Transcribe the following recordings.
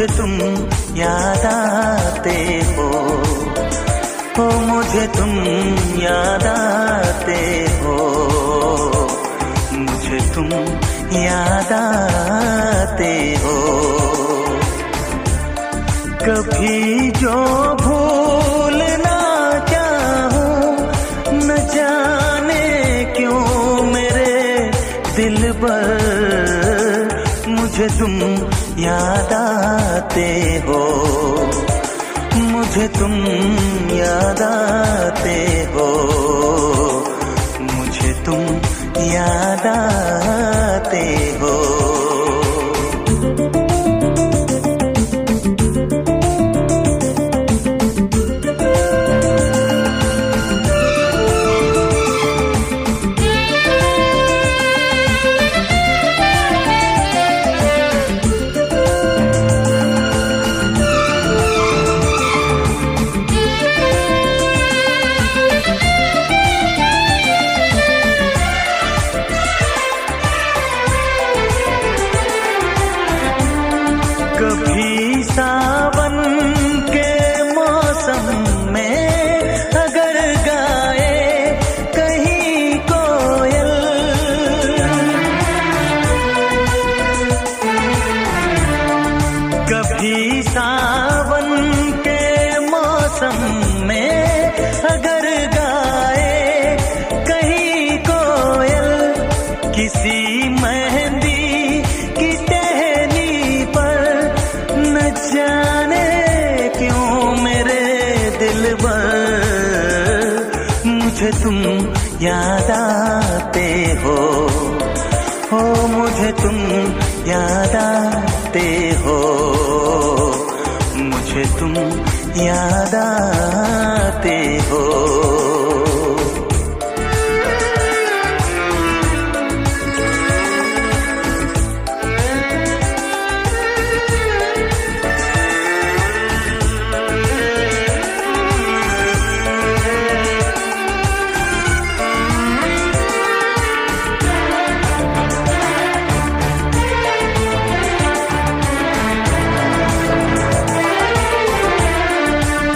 मुझे तुम याद आते हो, मुझे तुम याद आते हो, मुझे तुम याद आते हो। कभी जो भूल ना चाहूं, न जाने क्यों मेरे दिल पर मुझे तुम याद आते हो, मुझे तुम याद आते हो, मुझे तुम याद आते हो। कभी सावन के मौसम में अगर गाए कहीं कोयल, कभी सावन के मौसम में अगर गाए कहीं कोयल, किसी मेहंदी जाने क्यों मेरे दिल पर मुझे तुम याद आते हो, मुझे तुम याद आते हो, मुझे तुम याद आते हो।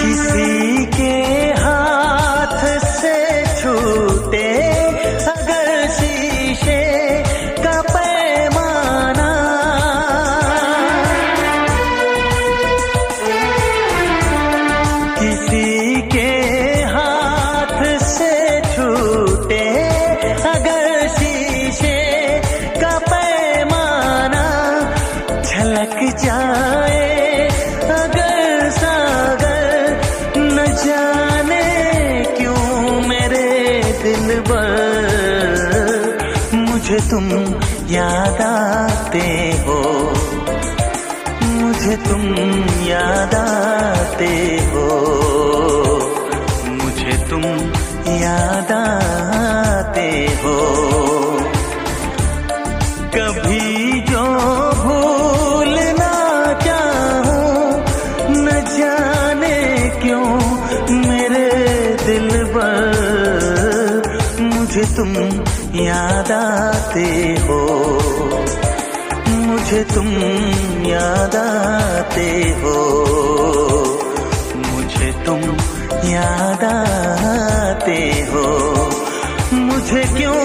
किसी के हाथ से छूटे अगर शीशे का पैमाना, झलक जाए अगर सागर, न जाने क्यों मेरे दिल पर मुझे तुम याद आते हो, मुझे तुम याद आते हो, मुझे तुम याद आते हो। कभी जो भूल ना चाहूं, न जाने क्यों मेरे दिल पर मुझे तुम याद आते हो, मुझे तुम याद आते हो, मुझे तुम याद आते हो। मुझे क्यों